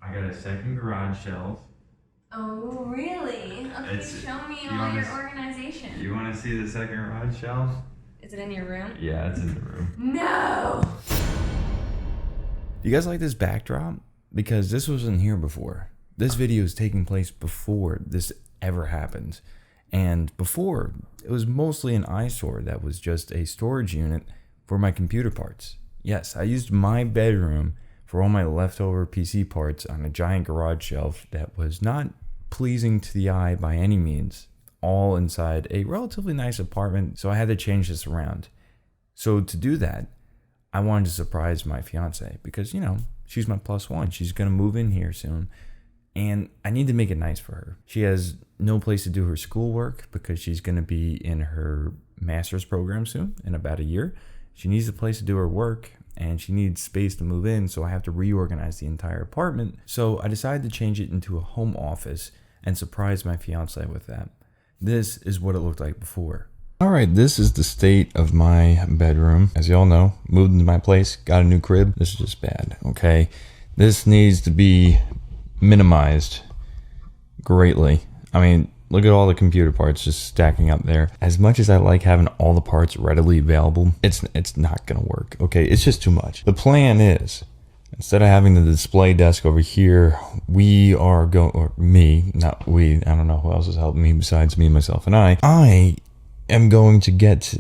I got a second garage shelf. Oh, really? Okay, show me all your organization. You want to see the second garage shelf? Is it in your room? Yeah, it's in the room. No! Do you guys like this backdrop? Because this wasn't here before. This video is taking place before this ever happened. And before, it was mostly an eyesore that was just a storage unit for my computer parts. Yes, I used my bedroom for all my leftover PC parts on a giant garage shelf that was not pleasing to the eye by any means, all inside a relatively nice apartment, so I had to change this around. So to do that, I wanted to surprise my fiance because, you know, she's my plus one. She's going to move in here soon, and I need to make it nice for her. She has no place to do her schoolwork because she's going to be in her master's program soon, in about a year. She needs a place to do her work, and she needs space to move in, so I have to reorganize the entire apartment. So I decided to change it into a home office and surprise my fiance with that. This is what it looked like before. All right, this is the state of my bedroom. As you all know, moved into my place, got a new crib. This is just bad, okay? This needs to be minimized greatly. I mean, look at all the computer parts just stacking up there. As much as I like having all the parts readily available, it's not gonna work, okay? It's just too much. The plan is, instead of having the display desk over here, we are going, or me, not we, I don't know who else is helping me besides me, myself, and I am going to get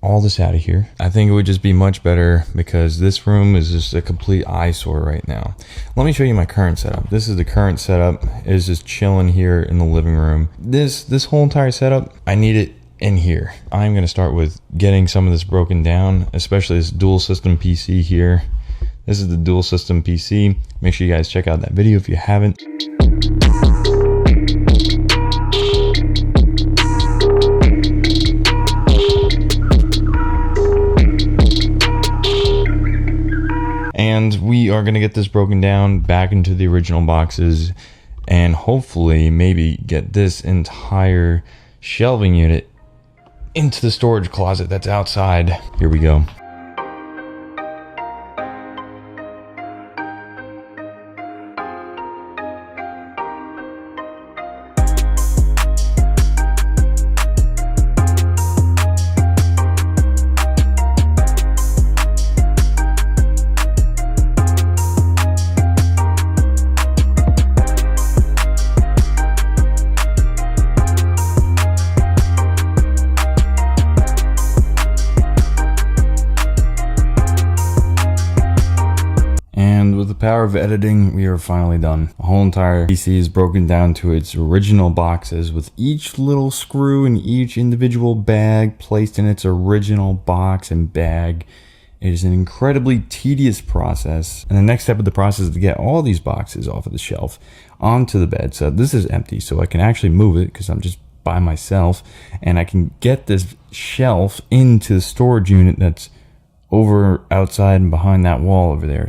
all this out of here. I think it would just be much better because this room is just a complete eyesore right now. Let me show you my current setup. This is the current setup. It is just chilling here in the living room. This whole entire setup, I need it in here. I'm going to start with getting some of this broken down, especially this dual system PC here. This is the dual system PC. Make sure you guys check out that video if you haven't. And we are going to get this broken down back into the original boxes and hopefully maybe get this entire shelving unit into the storage closet that's outside. Here we go. With the power of editing, we are finally done. The whole entire PC is broken down to its original boxes with each little screw and each individual bag placed in its original box and bag. It is an incredibly tedious process. And the next step of the process is to get all these boxes off of the shelf onto the bed. So this is empty, so I can actually move it because I'm just by myself. And I can get this shelf into the storage unit that's over outside and behind that wall over there.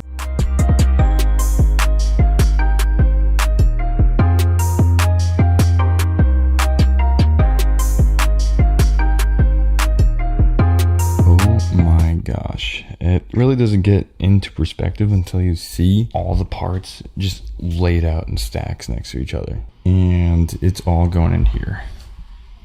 Gosh, it really doesn't get into perspective until you see all the parts just laid out in stacks next to each other. And it's all going in here.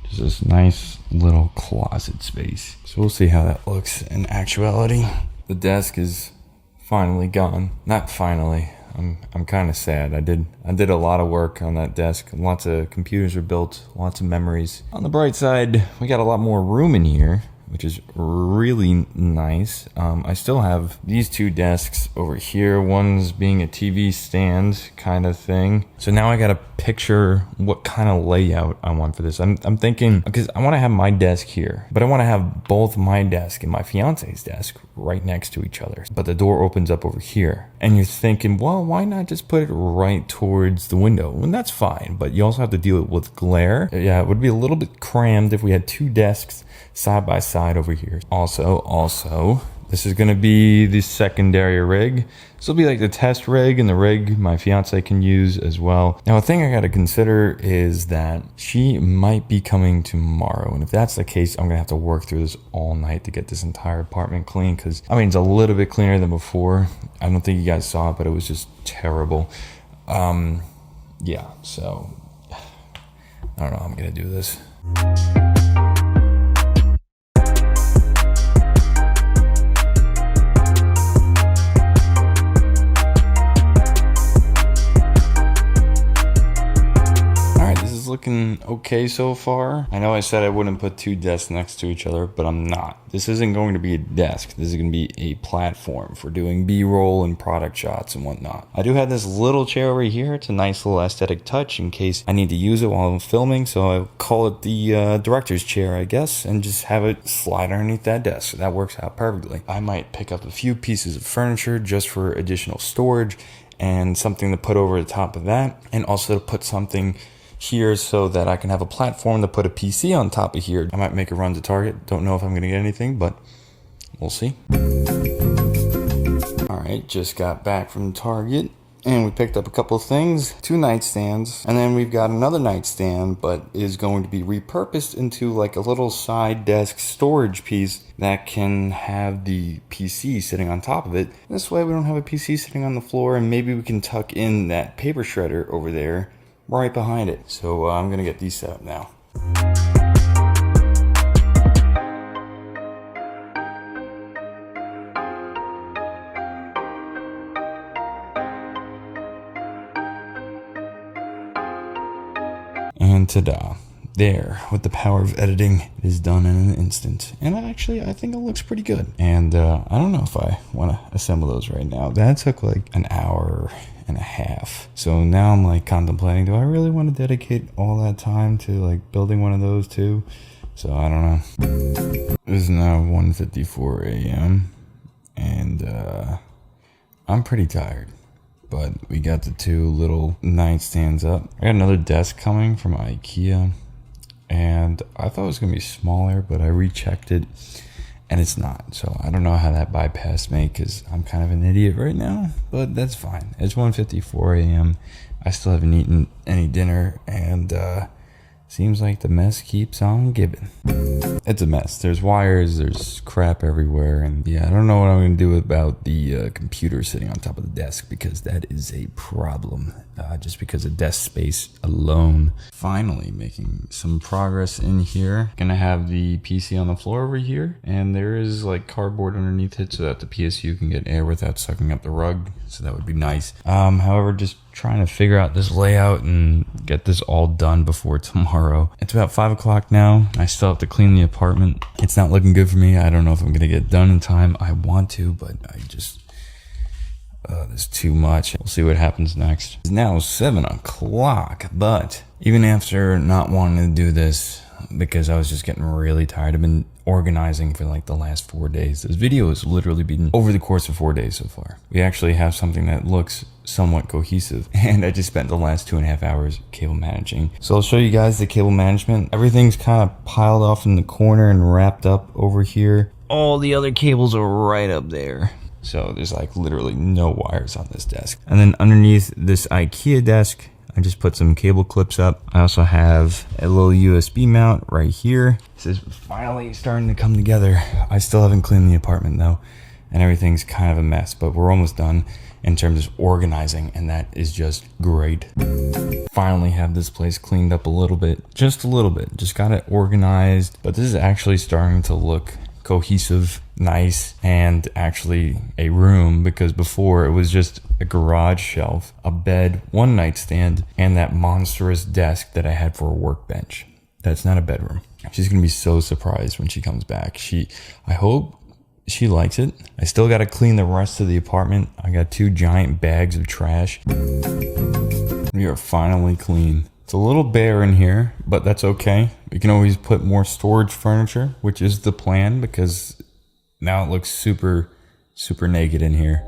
Just this nice little closet space. So we'll see how that looks in actuality. The desk is finally gone. Not finally. I'm kind of sad. I did a lot of work on that desk. Lots of computers were built, lots of memories. On the bright side, we got a lot more room in here, which is really nice. I still have these two desks over here. One's being a TV stand kind of thing. So now I gotta picture what kind of layout I want for this. I'm thinking, because I wanna have my desk here, but I wanna have both my desk and my fiance's desk right next to each other. But the door opens up over here. And you're thinking, well, why not just put it right towards the window? And that's fine, but you also have to deal with glare. Yeah, it would be a little bit crammed if we had two desks side by side over here. Also, this is gonna be the secondary rig. This will be like the test rig and the rig my fiance can use as well. Now, a thing I gotta consider is that she might be coming tomorrow. And if that's the case, I'm gonna have to work through this all night to get this entire apartment clean. Cause I mean, it's a little bit cleaner than before. I don't think you guys saw it, but it was just terrible. Yeah, so I don't know how I'm gonna do this. Looking okay so far. I know I said I wouldn't put two desks next to each other, but I'm not. This isn't going to be a desk. This is going to be a platform for doing B-roll and product shots and whatnot. I do have this little chair over here. It's a nice little aesthetic touch in case I need to use it while I'm filming, so I'll call it the director's chair, I guess, and just have it slide underneath that desk. So that works out perfectly. I might pick up a few pieces of furniture just for additional storage and something to put over the top of that, and also to put something here so that I can have a platform to put a PC on top of here. I might make a run to Target. Don't know if I'm gonna get anything, but we'll see. All right, just got back from Target and we picked up a couple of things, 2 nightstands, and then we've got another nightstand, but is going to be repurposed into like a little side desk storage piece that can have the PC sitting on top of it. This way we don't have a PC sitting on the floor, and maybe we can tuck in that paper shredder over there right behind it. So I'm gonna get these set up now. And ta-da. There, with the power of editing, it is done in an instant. And I think it looks pretty good. And I don't know if I want to assemble those right now. That took like an hour and a half. So now I'm like contemplating, do I really want to dedicate all that time to like building one of those too? So I don't know. It is now 1:54 a.m. and I'm pretty tired. But we got the 2 little nightstands up. I got another desk coming from IKEA, and I thought it was gonna be smaller, but I rechecked it and it's not. So I don't know how that bypassed me because I'm kind of an idiot right now, but that's fine. It's 1:54 a.m. I still haven't eaten any dinner, and seems like the mess keeps on giving. It's a mess. There's wires, there's crap everywhere, and yeah, I don't know what I'm gonna do about the computer sitting on top of the desk, because that is a problem, just because of desk space alone. Finally making some progress in here. Gonna have the PC on the floor over here, and there is like cardboard underneath it so that the PSU can get air without sucking up the rug, so that would be nice. However, just trying to figure out this layout and get this all done before tomorrow. It's about 5 o'clock now. I still have to clean the apartment. It's not looking good for me. I don't know if I'm gonna get done in time. I want to, but I just, there's too much. We'll see what happens next. It's now 7 o'clock, but even after not wanting to do this, because I was just getting really tired, I've been organizing for like the last 4 days. This video has literally been over the course of 4 days so far. We actually have something that looks somewhat cohesive, and I just spent the last 2.5 hours cable managing. So I'll show you guys the cable management. Everything's kind of piled off in the corner and wrapped up over here. All the other cables are right up there. So there's like literally no wires on this desk. And then underneath this IKEA desk, I just put some cable clips up. I also have a little USB mount right here. This is finally starting to come together. I still haven't cleaned the apartment though, and everything's kind of a mess, but we're almost done in terms of organizing, and that is just great. Finally have this place cleaned up a little bit, just a little bit. Just got it organized, but this is actually starting to look cohesive, nice, and actually a room, because before it was just a garage shelf, a bed, 1 nightstand, and that monstrous desk that I had for a workbench. That's not a bedroom. She's gonna be so surprised when she comes back. I hope she likes it. I still gotta clean the rest of the apartment. I got 2 giant bags of trash. We are finally clean. It's a little bare in here, but that's okay. We can always put more storage furniture, which is the plan, because now it looks super, super naked in here.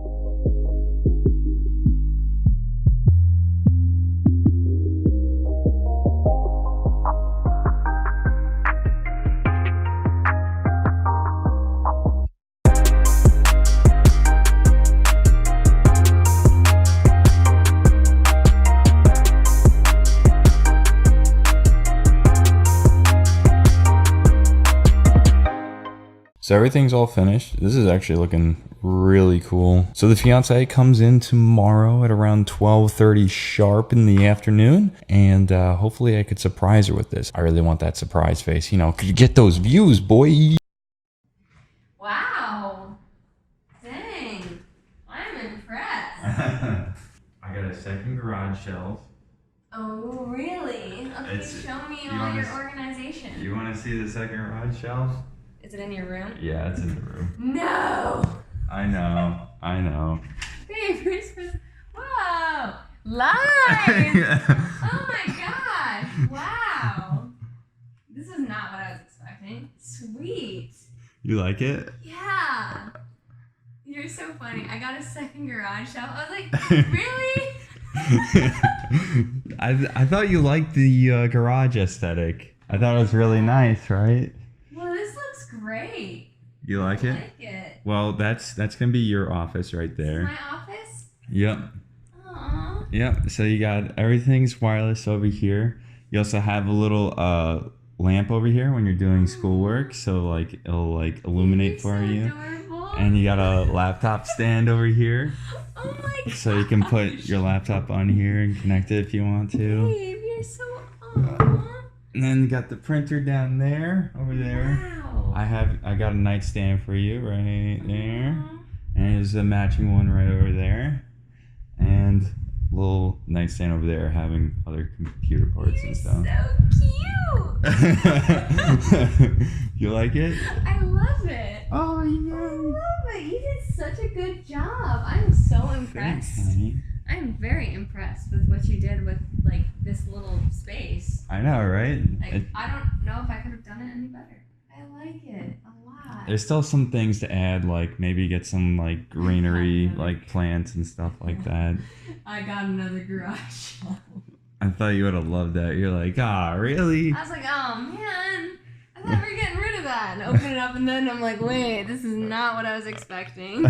So everything's all finished. This is actually looking really cool. So the fiance comes in tomorrow at around 12:30 sharp in the afternoon, and hopefully I could surprise her with this. I really want that surprise face, you know, could you get those views, boy? Wow. Dang. I'm impressed. I got a second garage shelf. Oh, really? Okay, show me all your organization. You want to see the second garage shelf? Is it in your room? Yeah, it's in the room. No! I know. Babe, whoa! Live! Oh my gosh! Wow! This is not what I was expecting. Sweet! You like it? Yeah! You're so funny. I got a second garage shelf. I was like, really? I thought you liked the garage aesthetic. I thought it was really nice, right? Well, this looks great. You like I it? like it. Well, that's gonna be your office right there. This is my office? Yep. Aww. Yep. So you got everything's wireless over here. You also have a little lamp over here when you're doing schoolwork, so like it'll like illuminate for you. Adorable. And you got a laptop stand over here. Oh my god. So you can put your laptop on here and connect it if you want to. Babe, you're so aww. And then you got the printer down there, over there. Wow. I got a nightstand for you right there. Aww. And there's a matching one right over there. And a little nightstand over there having other computer parts and stuff. So cute. You like it? I love it. Oh, I yeah. love it. You did such a good job. I'm so impressed. Thanks, honey. I'm very impressed with what you did with like this little space. I know, right? Like, I don't know if I could have done it any better. I like it a lot. There's still some things to add, like maybe get some like greenery, like plants and stuff like that. I got another garage shelf. I thought you would have loved that. You're like, ah, really? I was like, oh man, I thought we were getting rid of that. And open it up, and then I'm like, wait, this is not what I was expecting.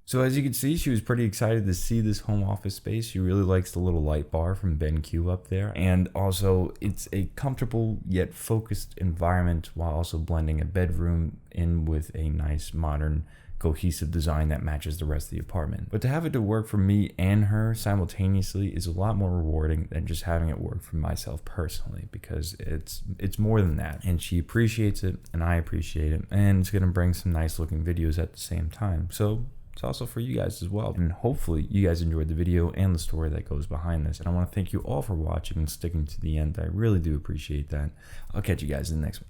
So as you can see, she was pretty excited to see this home office space. She really likes the little light bar from BenQ up there. And also it's a comfortable yet focused environment while also blending a bedroom in with a nice modern cohesive design that matches the rest of the apartment. But to have it to work for me and her simultaneously is a lot more rewarding than just having it work for myself personally, because it's more than that. And she appreciates it and I appreciate it, and it's gonna bring some nice looking videos at the same time. So it's also for you guys as well. And hopefully you guys enjoyed the video and the story that goes behind this. And I want to thank you all for watching and sticking to the end. I really do appreciate that. I'll catch you guys in the next one.